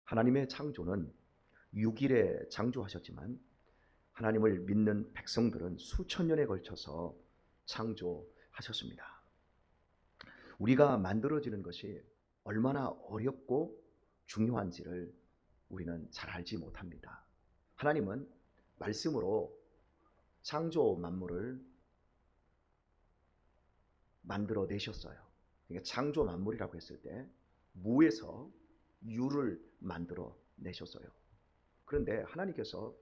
하나님의 창조는 6일에 창조하셨지만 하나님을 믿는 백성들은 수천 년에 걸쳐서 창조하셨습니다. 우리가 만들어지는 것이 얼마나 어렵고 중요한지를 우리는 잘 알지 못합니다. 하나님은 말씀으로 창조 만물을 만들어내셨어요. 그러니까 창조 만물이라고 했을 때 무에서 유를 만들어내셨어요. 그런데 하나님께서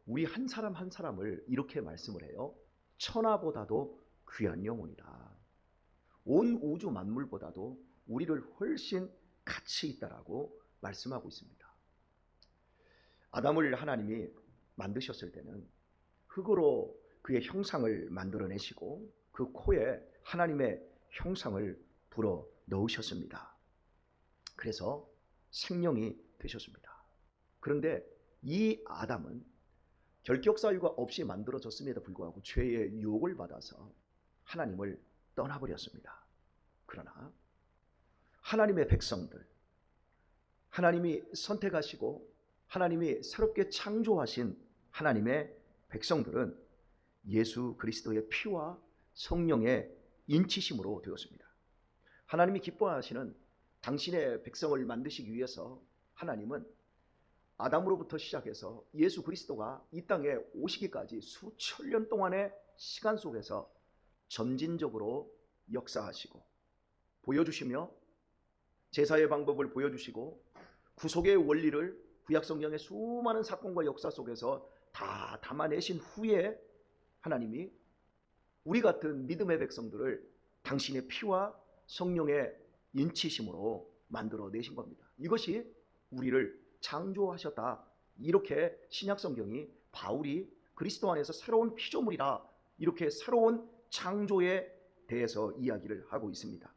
우리 한 사람 한 사람을 이렇게 말씀을 해요. 천하보다도 귀한 영혼이다. 온 우주 만물보다도 우리를 훨씬 가치 있다라고 말씀하고 있습니다. 아담을 하나님이 만드셨을 때는 흙으로 그의 형상을 만들어내시고 그 코에 하나님의 형상을 불어 넣으셨습니다. 그래서 생명이 되셨습니다. 그런데 이 아담은 결격사유가 없이 만들어졌음에도 불구하고 죄의 유혹을 받아서 하나님을 떠나버렸습니다. 그러나 하나님의 백성들, 하나님이 선택하시고 하나님이 새롭게 창조하신 하나님의 백성들은 예수 그리스도의 피와 성령의 인치심으로 되었습니다. 하나님이 기뻐하시는 당신의 백성을 만드시기 위해서 하나님은 아담으로부터 시작해서 예수 그리스도가 이 땅에 오시기까지 수천 년 동안의 시간 속에서 점진적으로 역사하시고 보여주시며 제사의 방법을 보여주시고 구속의 원리를 구약성경의 수많은 사건과 역사 속에서 다 담아내신 후에 하나님이 우리 같은 믿음의 백성들을 당신의 피와 성령의 인치심으로 만들어내신 겁니다. 이것이 우리를 창조하셨다. 이렇게 신약성경이 바울이 그리스도 안에서 새로운 피조물이라 이렇게 새로운 창조에 대해서 이야기를 하고 있습니다.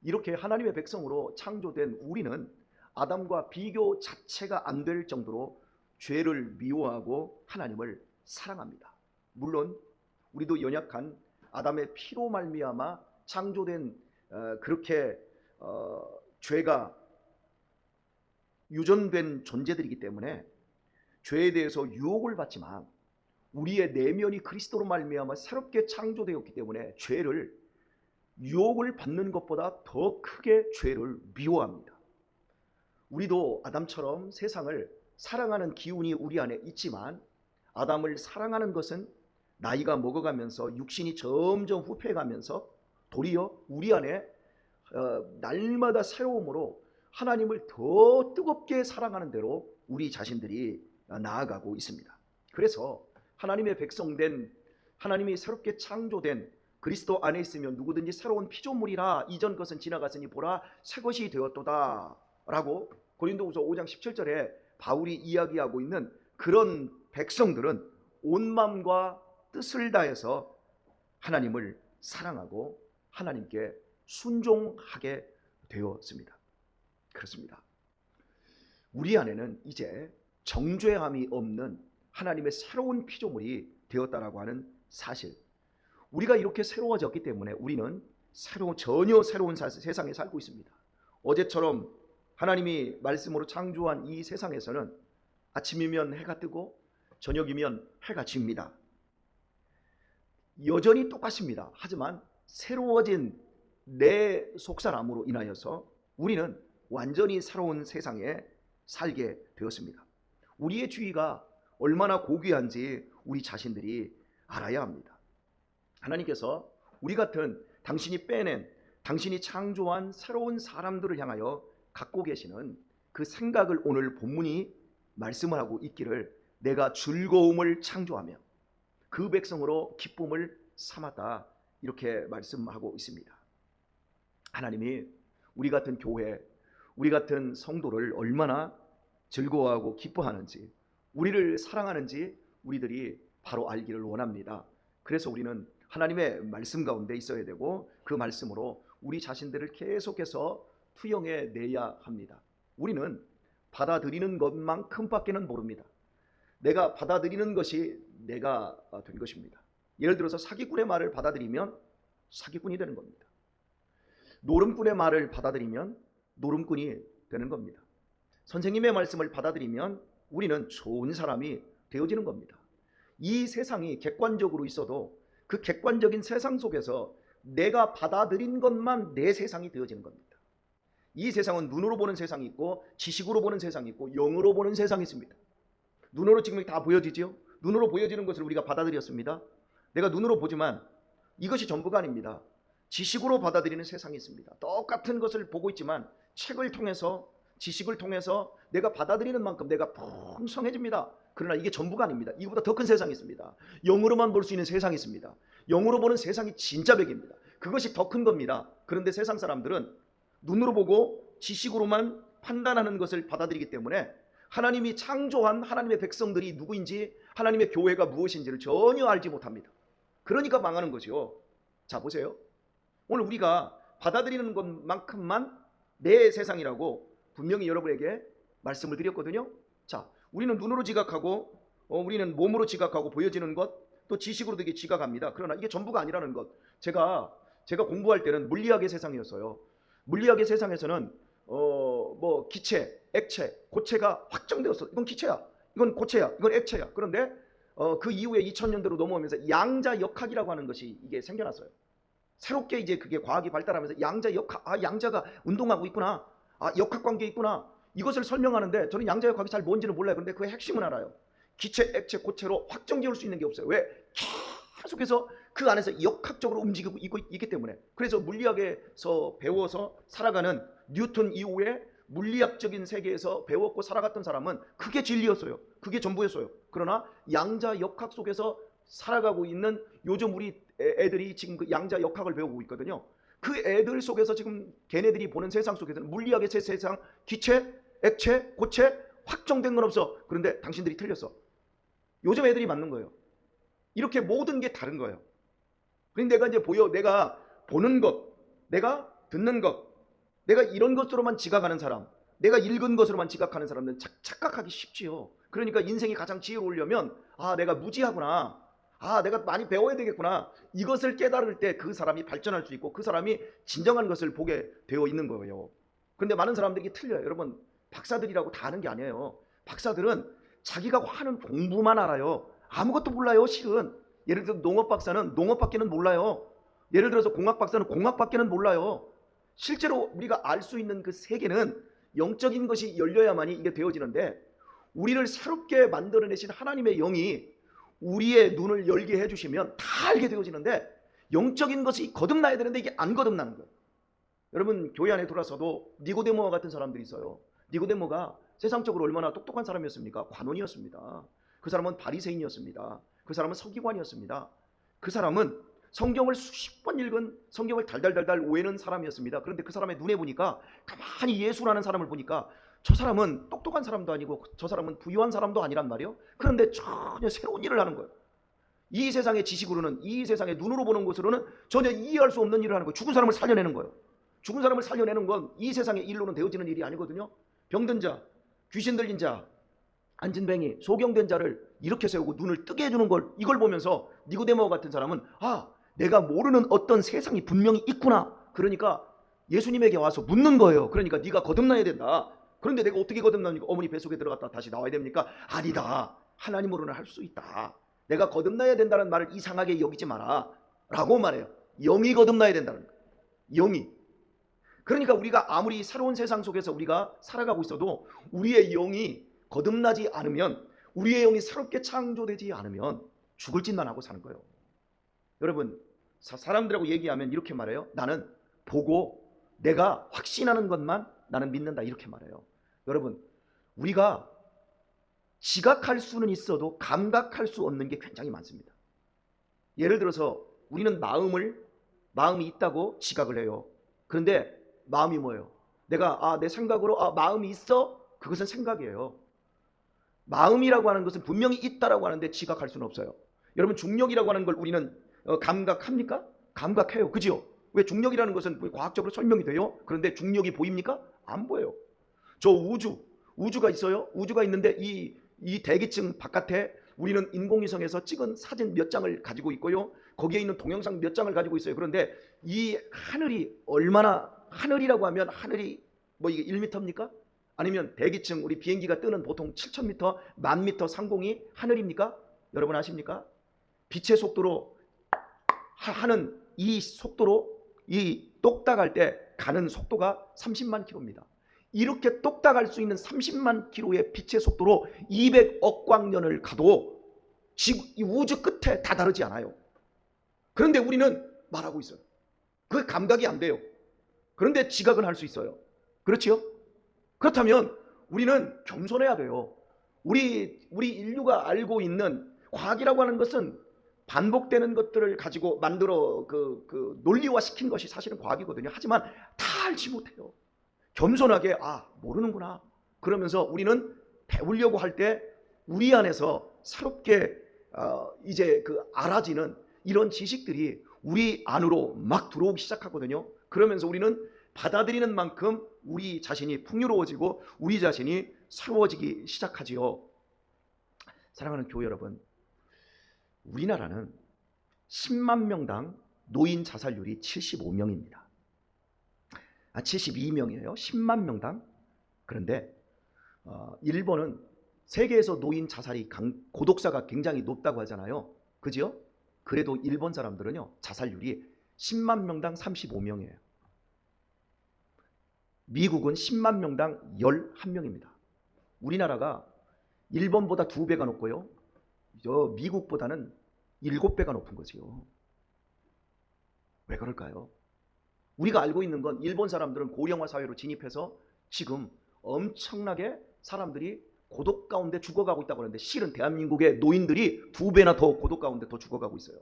이렇게 하나님의 백성으로 창조된 우리는 아담과 비교 자체가 안 될 정도로 죄를 미워하고 하나님을 사랑합니다. 물론 우리도 연약한 아담의 피로 말미암아 창조된 그렇게 죄가 유전된 존재들이기 때문에 죄에 대해서 유혹을 받지만 우리의 내면이 그리스도로 말미암아 새롭게 창조되었기 때문에 죄를 유혹을 받는 것보다 더 크게 죄를 미워합니다. 우리도 아담처럼 세상을 사랑하는 기운이 우리 안에 있지만 아담을 사랑하는 것은 나이가 먹어가면서 육신이 점점 후패해가면서 도리어 우리 안에 날마다 새로움으로 하나님을 더 뜨겁게 사랑하는 대로 우리 자신들이 나아가고 있습니다. 그래서 하나님의 백성된 하나님이 새롭게 창조된 그리스도 안에 있으면 누구든지 새로운 피조물이라 이전 것은 지나갔으니 보라 새 것이 되었도다 라고 고린도후서 5장 17절에 바울이 이야기하고 있는 그런 백성들은 온 마음과 뜻을 다해서 하나님을 사랑하고 하나님께 순종하게 되었습니다. 그렇습니다. 우리 안에는 이제 정죄함이 없는 하나님의 새로운 피조물이 되었다라고 하는 사실, 우리가 이렇게 새로워졌기 때문에 우리는 전혀 새로운 세상에 살고 있습니다. 어제처럼 하나님이 말씀으로 창조한 이 세상에서는 아침이면 해가 뜨고 저녁이면 해가 집니다. 여전히 똑같습니다. 하지만 새로워진 내 속사람으로 인하여서 우리는 완전히 새로운 세상에 살게 되었습니다. 우리의 주의가 얼마나 고귀한지 우리 자신들이 알아야 합니다. 하나님께서 우리 같은 당신이 빼낸 당신이 창조한 새로운 사람들을 향하여 갖고 계시는 그 생각을 오늘 본문이 말씀을 하고 있기를 내가 즐거움을 창조하며 그 백성으로 기쁨을 삼았다 이렇게 말씀하고 있습니다. 하나님이 우리 같은 교회, 우리 같은 성도를 얼마나 즐거워하고 기뻐하는지, 우리를 사랑하는지 우리들이 바로 알기를 원합니다. 그래서 우리는 하나님의 말씀 가운데 있어야 되고 그 말씀으로 우리 자신들을 계속해서 투영해 내야 합니다. 우리는 받아들이는 것만큼밖에는 모릅니다. 내가 받아들이는 것이 내가 된 것입니다. 예를 들어서 사기꾼의 말을 받아들이면 사기꾼이 되는 겁니다. 노름꾼의 말을 받아들이면 노름꾼이 되는 겁니다. 선생님의 말씀을 받아들이면 우리는 좋은 사람이 되어지는 겁니다. 이 세상이 객관적으로 있어도 그 객관적인 세상 속에서 내가 받아들인 것만 내 세상이 되어지는 겁니다. 이 세상은 눈으로 보는 세상이 있고 지식으로 보는 세상이 있고 영으로 보는 세상이 있습니다. 눈으로 지금 다 보여지죠? 눈으로 보여지는 것을 우리가 받아들였습니다. 내가 눈으로 보지만 이것이 전부가 아닙니다. 지식으로 받아들이는 세상이 있습니다. 똑같은 것을 보고 있지만 책을 통해서 지식을 통해서 내가 받아들이는 만큼 내가 풍성해집니다. 그러나 이게 전부가 아닙니다. 이거보다 더 큰 세상이 있습니다. 영으로만 볼 수 있는 세상이 있습니다. 영으로 보는 세상이 진짜 백입니다. 그것이 더 큰 겁니다. 그런데 세상 사람들은 눈으로 보고 지식으로만 판단하는 것을 받아들이기 때문에 하나님이 창조한 하나님의 백성들이 누구인지 하나님의 교회가 무엇인지를 전혀 알지 못합니다. 그러니까 망하는 거죠. 자, 보세요. 오늘 우리가 받아들이는 것만큼만 내 세상이라고 분명히 여러분에게 말씀을 드렸거든요. 자, 우리는 눈으로 지각하고 우리는 몸으로 지각하고 보여지는 것, 또 지식으로 되게 지각합니다. 그러나 이게 전부가 아니라는 것. 제가 공부할 때는 물리학의 세상이었어요. 물리학의 세상에서는 뭐 기체, 액체, 고체가 확정되었어. 이건 기체야, 이건 고체야, 이건 액체야. 그런데 그 이후에 2000년대로 넘어오면서 양자역학이라고 하는 것이 이게 생겨났어요. 새롭게 이제 그게 과학이 발달하면서 양자역학, 양자가 운동하고 있구나, 역학관계 있구나, 이것을 설명하는데 저는 양자역학이 잘 뭔지는 몰라요. 그런데 그 핵심은 알아요. 기체, 액체, 고체로 확정지을 수 있는 게 없어요. 왜? 계속해서 그 안에서 역학적으로 움직이고 있기 때문에. 그래서 물리학에서 배워서 살아가는 뉴턴 이후에 물리학적인 세계에서 배웠고 살아갔던 사람은 그게 진리였어요. 그게 전부였어요. 그러나 양자역학 속에서 살아가고 있는 요즘 우리 애들이 지금 그 양자역학을 배우고 있거든요. 그 애들 속에서 지금 걔네들이 보는 세상 속에서는 물리학의 세상, 기체, 액체, 고체, 확정된 건 없어. 그런데 당신들이 틀렸어. 요즘 애들이 맞는 거예요. 이렇게 모든 게 다른 거예요. 그런데 내가 이제 내가 보는 것, 내가 듣는 것, 내가 이런 것으로만 지각하는 사람, 내가 읽은 것으로만 지각하는 사람은 착각하기 쉽지요. 그러니까 인생이 가장 지혜로우려면 내가 무지하구나, 내가 많이 배워야 되겠구나, 이것을 깨달을 때 그 사람이 발전할 수 있고 그 사람이 진정한 것을 보게 되어 있는 거예요. 그런데 많은 사람들이 틀려요. 여러분, 박사들이라고 다 아는 게 아니에요. 박사들은 자기가 하는 공부만 알아요. 아무것도 몰라요, 실은. 예를 들어서 농업 박사는 농업밖에는 몰라요. 예를 들어서 공학 박사는 공학밖에는 몰라요. 실제로 우리가 알 수 있는 그 세계는 영적인 것이 열려야만이 이게 되어지는데, 우리를 새롭게 만들어내신 하나님의 영이 우리의 눈을 열게 해주시면 다 알게 되어지는데, 영적인 것이 거듭나야 되는데 이게 안 거듭나는 거예요. 여러분, 교회 안에 들어와서도 니고데모와 같은 사람들이 있어요. 니고데모가 세상적으로 얼마나 똑똑한 사람이었습니까? 관원이었습니다. 그 사람은 바리새인이었습니다. 그 사람은 서기관이었습니다. 그 사람은 성경을 수십 번 읽은, 성경을 달달달달 외우는 사람이었습니다. 그런데 그 사람의 눈에 보니까, 가만히 예수라는 사람을 보니까 저 사람은 똑똑한 사람도 아니고 저 사람은 부유한 사람도 아니란 말이에요. 그런데 전혀 새로운 일을 하는 거예요. 이 세상의 지식으로는, 이 세상의 눈으로 보는 것으로는 전혀 이해할 수 없는 일을 하는 거예요. 죽은 사람을 살려내는 거예요. 죽은 사람을 살려내는 건 이 세상의 일로는 되어지는 일이 아니거든요. 병든 자, 귀신 들린 자, 안진뱅이, 소경된 자를 이렇게 세우고 눈을 뜨게 해주는 걸, 이걸 보면서 니고데모 같은 사람은 내가 모르는 어떤 세상이 분명히 있구나. 그러니까 예수님에게 와서 묻는 거예요. 그러니까 네가 거듭나야 된다. 그런데 내가 어떻게 거듭납니까? 어머니 뱃속에 들어갔다 다시 나와야 됩니까? 아니다. 하나님으로는 할 수 있다. 내가 거듭나야 된다는 말을 이상하게 여기지 마라 라고 말해요. 영이 거듭나야 된다는 거예요. 영이. 그러니까 우리가 아무리 새로운 세상 속에서 우리가 살아가고 있어도 우리의 영이 거듭나지 않으면, 우리의 영이 새롭게 창조되지 않으면 죽을 짓만 하고 사는 거예요. 여러분, 사람들하고 얘기하면 이렇게 말해요. 나는 보고 내가 확신하는 것만 나는 믿는다, 이렇게 말해요. 여러분, 우리가 지각할 수는 있어도 감각할 수 없는 게 굉장히 많습니다. 예를 들어서 우리는 마음이 있다고 지각을 해요. 그런데 마음이 뭐예요? 내가 내 생각으로 마음이 있어? 그것은 생각이에요. 마음이라고 하는 것은 분명히 있다라고 하는데 지각할 수는 없어요. 여러분, 중력이라고 하는 걸 우리는 감각합니까? 감각해요. 그죠? 왜? 중력이라는 것은 과학적으로 설명이 돼요. 그런데 중력이 보입니까? 안 보여요. 저 우주가 있어요. 우주가 있는데 이 대기층 바깥에 우리는 인공위성에서 찍은 사진 몇 장을 가지고 있고요. 거기에 있는 동영상 몇 장을 가지고 있어요. 그런데 이 하늘이 얼마나, 하늘이라고 하면 하늘이 뭐 이게 1m입니까? 아니면 대기층 우리 비행기가 뜨는 보통 7,000m, 10,000m 상공이 하늘입니까? 여러분 아십니까? 빛의 속도로 하는 이 속도로 이 똑딱할 때 가는 속도가 30만 킬로입니다. 이렇게 똑딱할 수 있는 30만 킬로의 빛의 속도로 200억 광년을 가도 이 우주 끝에 다 다르지 않아요. 그런데 우리는 말하고 있어요. 그 감각이 안 돼요. 그런데 지각은 할 수 있어요. 그렇지요? 그렇다면 우리는 겸손해야 돼요. 우리 인류가 알고 있는 과학이라고 하는 것은 반복되는 것들을 가지고 만들어 논리화 시킨 것이 사실은 과학이거든요. 하지만 다 알지 못해요. 겸손하게 모르는구나 그러면서 우리는 배우려고 할 때 우리 안에서 새롭게 이제 알아지는 이런 지식들이 우리 안으로 막 들어오기 시작하거든요. 그러면서 우리는 받아들이는 만큼 우리 자신이 풍요로워지고 우리 자신이 새로워지기 시작하지요. 사랑하는 교회 여러분, 우리나라는 10만 명당 노인 자살률이 75명입니다. 72명이에요. 10만 명당. 그런데 일본은 세계에서 노인 자살이 고독사가 굉장히 높다고 하잖아요. 그죠? 그래도 일본 사람들은요, 자살률이 10만 명당 35명이에요. 미국은 10만 명당 11명입니다. 우리나라가 일본보다 2배가 높고요, 미국보다는 7배가 높은 거지요. 왜 그럴까요? 우리가 알고 있는 건 일본 사람들은 고령화 사회로 진입해서 지금 엄청나게 사람들이 고독 가운데 죽어가고 있다고 하는데, 실은 대한민국의 노인들이 2배나 더 고독 가운데 더 죽어가고 있어요.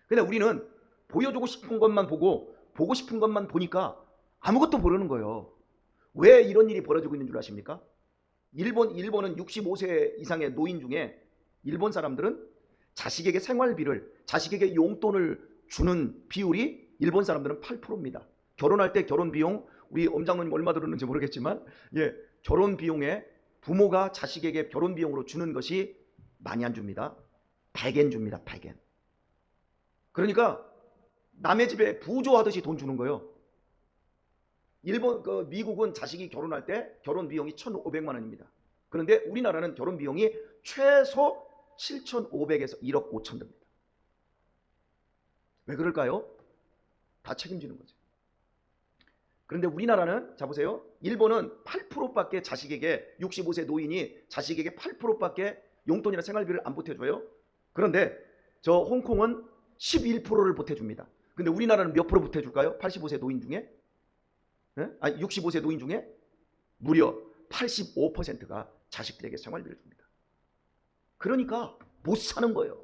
근데 우리는 보여주고 싶은 것만 보고 싶은 것만 보니까 아무것도 모르는 거예요. 왜 이런 일이 벌어지고 있는 줄 아십니까? 일본은 65세 이상의 노인 중에 일본 사람들은 자식에게 생활비를, 자식에게 용돈을 주는 비율이 일본 사람들은 8%입니다. 결혼할 때 결혼 비용, 우리 엄장로님 얼마 들었는지 모르겠지만, 결혼 비용에 부모가 자식에게 결혼 비용으로 주는 것이 많이 안 줍니다. 100엔 줍니다. 100엔. 그러니까 남의 집에 부조하듯이 돈 주는 거예요. 미국은 자식이 결혼할 때 결혼 비용이 1,500만 원입니다. 그런데 우리나라는 결혼 비용이 최소 7,500에서 1억 5천 됩니다. 왜 그럴까요? 다 책임지는 거죠. 그런데 우리나라는, 자 보세요. 일본은 8%밖에 자식에게, 65세 노인이 자식에게 8%밖에 용돈이나 생활비를 안 보태줘요. 그런데 저 홍콩은 11%를 보태줍니다. 근데 우리나라는 몇 프로 보태줄까요? 85세 노인 중에? 65세 노인 중에 무려 85%가 자식들에게 생활비를 줍니다. 그러니까 못 사는 거예요.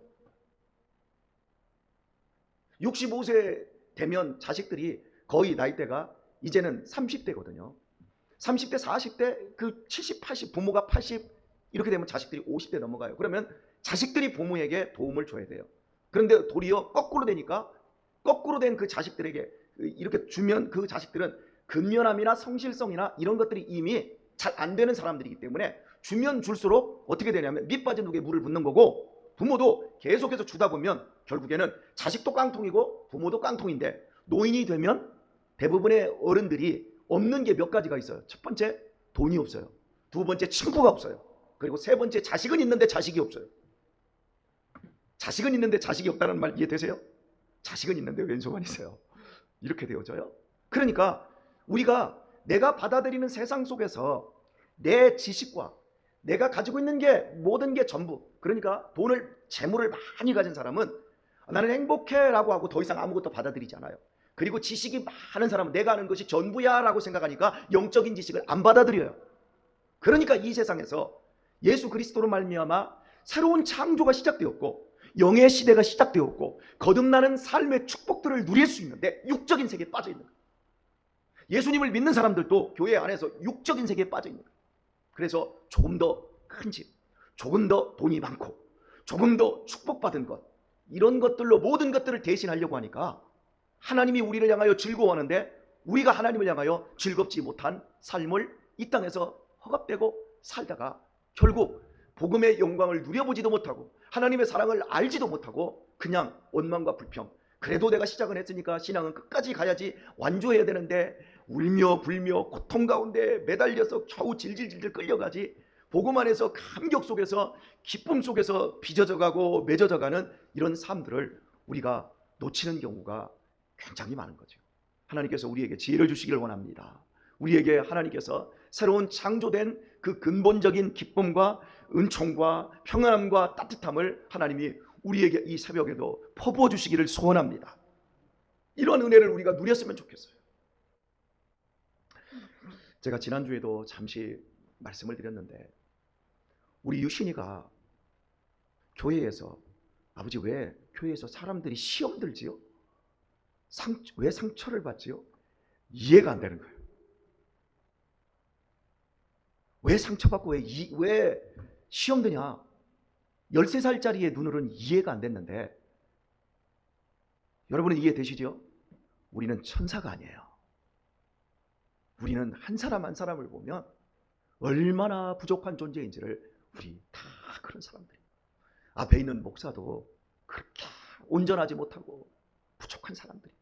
65세 되면 자식들이 거의 나이대가 이제는 30대거든요. 30대, 40대, 70, 80, 부모가 80 이렇게 되면 자식들이 50대 넘어가요. 그러면 자식들이 부모에게 도움을 줘야 돼요. 그런데 도리어 거꾸로 되니까, 거꾸로 된 그 자식들에게 이렇게 주면 그 자식들은 근면함이나 성실성이나 이런 것들이 이미 잘 안 되는 사람들이기 때문에 주면 줄수록 어떻게 되냐면 밑 빠진 독에 물을 붓는 거고, 부모도 계속해서 주다 보면 결국에는 자식도 깡통이고 부모도 깡통인데, 노인이 되면 대부분의 어른들이 없는 게 몇 가지가 있어요. 첫 번째, 돈이 없어요. 두 번째, 친구가 없어요. 그리고 세 번째, 자식은 있는데 자식이 없어요. 자식은 있는데 자식이 없다는 말 이해되세요? 자식은 있는데 왼손만 있어요. 이렇게 되어져요. 그러니까 우리가 내가 받아들이는 세상 속에서 내 지식과 내가 가지고 있는 게 모든 게 전부, 그러니까 돈을, 재물을 많이 가진 사람은 나는 행복해 라고 하고 더 이상 아무것도 받아들이지 않아요. 그리고 지식이 많은 사람은 내가 아는 것이 전부야 라고 생각하니까 영적인 지식을 안 받아들여요. 그러니까 이 세상에서 예수 그리스도로 말미암아 새로운 창조가 시작되었고 영의 시대가 시작되었고 거듭나는 삶의 축복들을 누릴 수 있는데 육적인 세계에 빠져 있는 거예요. 예수님을 믿는 사람들도 교회 안에서 육적인 세계에 빠져 있는 거예요. 그래서 조금 더 큰 집, 조금 더 돈이 많고, 조금 더 축복받은 것, 이런 것들로 모든 것들을 대신하려고 하니까 하나님이 우리를 향하여 즐거워하는데 우리가 하나님을 향하여 즐겁지 못한 삶을 이 땅에서 허겁대고 살다가 결국 복음의 영광을 누려보지도 못하고 하나님의 사랑을 알지도 못하고 그냥 원망과 불평, 그래도 내가 시작은 했으니까 신앙은 끝까지 가야지, 완주해야 되는데 울며 불며 고통 가운데 매달려서 겨우 질질질질 끌려가지, 복음 안에서 감격 속에서 기쁨 속에서 빚어져 가고 맺어져 가는 이런 삶들을 우리가 놓치는 경우가 굉장히 많은 거죠. 하나님께서 우리에게 지혜를 주시기를 원합니다. 우리에게 하나님께서 새로운 창조된 그 근본적인 기쁨과 은총과 평안함과 따뜻함을 하나님이 우리에게 이 새벽에도 퍼부어 주시기를 소원합니다. 이런 은혜를 우리가 누렸으면 좋겠어요. 제가 지난주에도 잠시 말씀을 드렸는데, 우리 유신이가 교회에서, 아버지 왜 교회에서 사람들이 시험 들지요? 왜 상처를 받지요? 이해가 안 되는 거예요. 왜 상처받고 왜 시험 드냐? 13살짜리의 눈으로는 이해가 안 됐는데, 여러분은 이해되시죠? 우리는 천사가 아니에요. 우리는 한 사람 한 사람을 보면 얼마나 부족한 존재인지를 우리 다 그런 사람들이에요. 앞에 있는 목사도 그렇게 온전하지 못하고 부족한 사람들이고,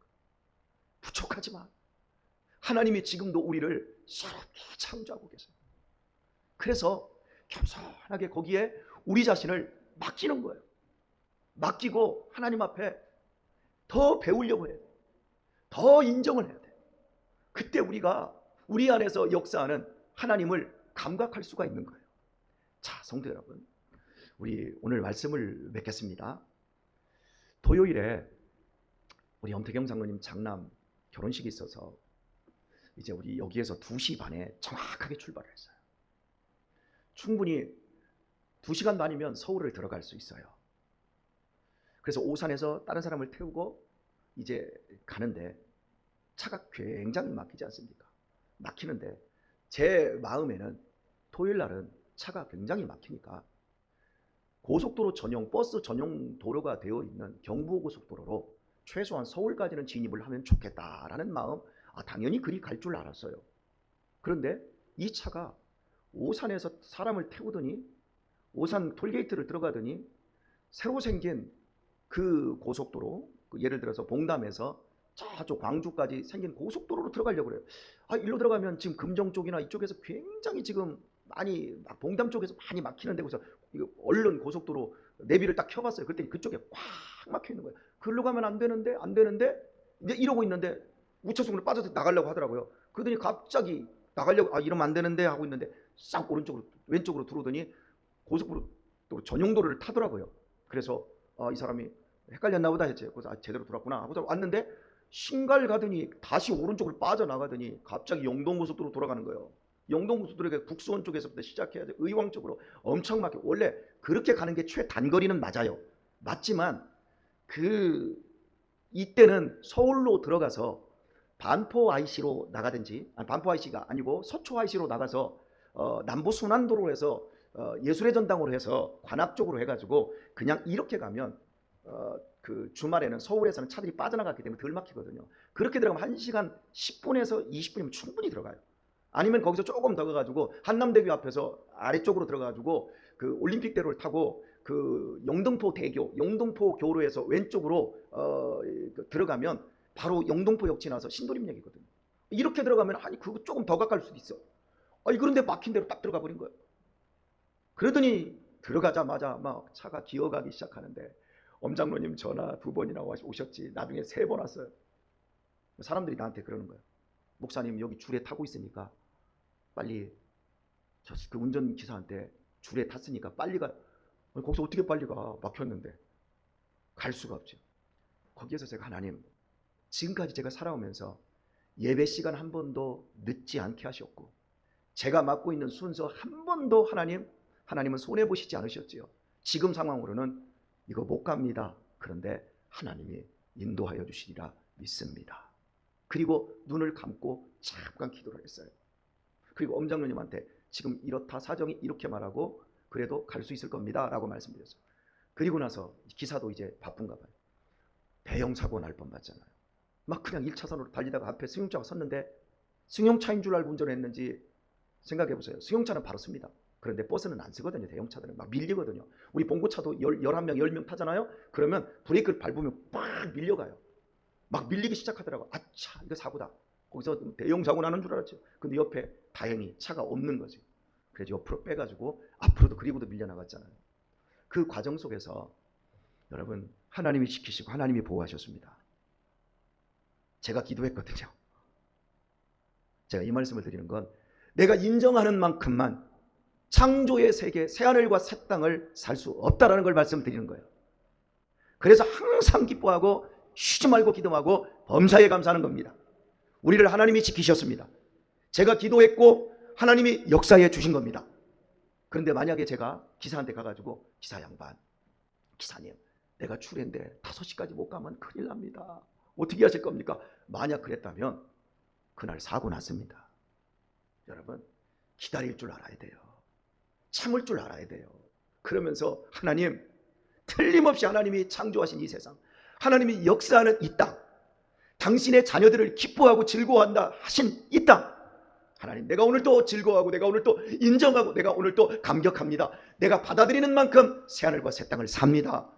부족하지만 하나님이 지금도 우리를 새롭게 창조하고 계세요. 그래서 겸손하게 거기에 우리 자신을 맡기는 거예요. 맡기고 하나님 앞에 더 배우려고 해야 돼. 더 인정을 해야 돼. 그때 우리가 우리 안에서 역사하는 하나님을 감각할 수가 있는 거예요. 자, 성도 여러분, 우리 오늘 말씀을 맺겠습니다. 토요일에 우리 엄태경 장로님 장남 결혼식이 있어서 이제 우리 여기에서 2시 반에 정확하게 출발을 했어요. 충분히 2시간 반이면 서울을 들어갈 수 있어요. 그래서 오산에서 다른 사람을 태우고 이제 가는데 차가 굉장히 막히지 않습니까? 막히는데 제 마음에는 토요일 날은 차가 굉장히 막히니까 고속도로 전용, 버스 전용 도로가 되어 있는 경부고속도로로 최소한 서울까지는 진입을 하면 좋겠다라는 마음, 당연히 그리 갈 줄 알았어요. 그런데 이 차가 오산에서 사람을 태우더니 오산 톨게이트를 들어가더니 새로 생긴 그 고속도로, 예를 들어서 봉담에서 저쪽 광주까지 생긴 고속도로로 들어가려고 그래요. 일로 들어가면 지금 금정 쪽이나 이쪽에서 굉장히 지금 많이, 봉담 쪽에서 많이 막히는데, 그래서 이거 얼른 고속도로 내비를 딱 켜봤어요. 그랬더니 그쪽에 꽉 막혀 있는 거예요. 글로 가면 안 되는데 이제 이러고 있는데 우체국으로 빠져서 나가려고 하더라고요. 그러더니 갑자기 나가려고, 이러면 안 되는데 하고 있는데 싹 왼쪽으로 들어오더니 고속도로 전용도로를 타더라고요. 그래서 이 사람이 헷갈렸나 보다 했지. 그래서 제대로 돌았구나 하고 왔는데 신갈 가더니 다시 오른쪽으로 빠져나가더니 갑자기 영동고속도로 돌아가는 거예요. 영동고속도로가 국수원 쪽에서부터 시작해야 돼. 의왕 쪽으로 엄청 막혀. 원래 그렇게 가는 게 최단거리는 맞아요. 맞지만 이때는 서울로 들어가서 반포 IC로 나가든지, 반포 IC가 아니고 서초 IC로 나가서 남부 순환도로 해서 예술의 전당으로 해서 관악 쪽으로 해가지고 그냥 이렇게 가면 그 주말에는 서울에서는 차들이 빠져나갔기 때문에 덜 막히거든요. 그렇게 들어가면 1시간 10분에서 20분이면 충분히 들어가요. 아니면 거기서 조금 더 가가지고 한남대교 앞에서 아래쪽으로 들어가가지고 그 올림픽대로를 타고 그 영등포 교로에서 왼쪽으로 들어가면 바로 영등포역 지나서 신도림역이거든요. 이렇게 들어가면 그거 조금 더 가까울 수도 있어. 그런데 막힌 대로 딱 들어가 버린 거예요. 그러더니 들어가자마자 막 차가 기어가기 시작하는데 엄장로님 전화 2번이나 오셨지, 나중에 3번 왔어요. 사람들이 나한테 그러는 거예요. 목사님 여기 줄에 타고 있으니까 빨리 그 운전기사한테 줄에 탔으니까 빨리 가. 거기서 어떻게 빨리 가? 막혔는데. 갈 수가 없죠. 거기에서 제가 하나님, 지금까지 제가 살아오면서 예배 시간 한 번도 늦지 않게 하셨고 제가 맡고 있는 순서 한 번도 하나님은 손해보시지 않으셨지요. 지금 상황으로는 이거 못 갑니다. 그런데 하나님이 인도하여 주시리라 믿습니다. 그리고 눈을 감고 잠깐 기도를 했어요. 그리고 엄장로님한테 지금 이렇다, 사정이 이렇게 말하고 그래도 갈 수 있을 겁니다 라고 말씀드렸어요. 그리고 나서 기사도 이제 바쁜가 봐요. 대형 사고 날 뻔봤잖아요. 막 그냥 1차선으로 달리다가 앞에 승용차가 섰는데 승용차인 줄 알고 운전했는지 생각해 보세요. 승용차는 바로 씁니다. 그런데 버스는 안 쓰거든요. 대형차들은 막 밀리거든요. 우리 봉고차도 11명 10명 타잖아요. 그러면 브레이크를 밟으면 빡 밀려가요. 막 밀리기 시작하더라고요. 아차, 이거 사고다. 거기서 대형 사고 나는 줄 알았죠. 근데 옆에 다행히 차가 없는 거지. 그래서 옆으로 빼가지고 앞으로도 그리고도 밀려나갔잖아요. 그 과정 속에서 여러분 하나님이 지키시고 하나님이 보호하셨습니다. 제가 기도했거든요. 제가 이 말씀을 드리는 건 내가 인정하는 만큼만 창조의 세계, 새하늘과 새 땅을 살 수 없다라는 걸 말씀드리는 거예요. 그래서 항상 기뻐하고 쉬지 말고 기도하고 범사에 감사하는 겁니다. 우리를 하나님이 지키셨습니다. 제가 기도했고 하나님이 역사해 주신 겁니다. 그런데 만약에 제가 기사한테 가가지고 기사 양반, 기사님 내가 출애인데 5시까지 못 가면 큰일 납니다. 어떻게 하실 겁니까? 만약 그랬다면 그날 사고 났습니다. 여러분 기다릴 줄 알아야 돼요. 참을 줄 알아야 돼요. 그러면서 하나님, 틀림없이 하나님이 창조하신 이 세상, 하나님이 역사하는 이 땅, 당신의 자녀들을 기뻐하고 즐거워한다 하신 이 땅, 하나님 내가 오늘 또 즐거워하고 내가 오늘 또 인정하고 내가 오늘 또 감격합니다. 내가 받아들이는 만큼 새하늘과 새 땅을 삽니다.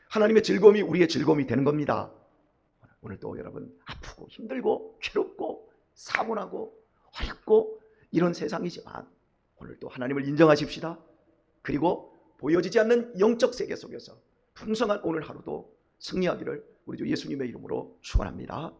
하나님의 즐거움이 우리의 즐거움이 되는 겁니다. 오늘 또 여러분 아프고 힘들고 괴롭고 사고나고 어렵고 이런 세상이지만 오늘 또 하나님을 인정하십시다. 그리고 보여지지 않는 영적 세계 속에서 풍성한 오늘 하루도 승리하기를 우리 주 예수님의 이름으로 축원합니다.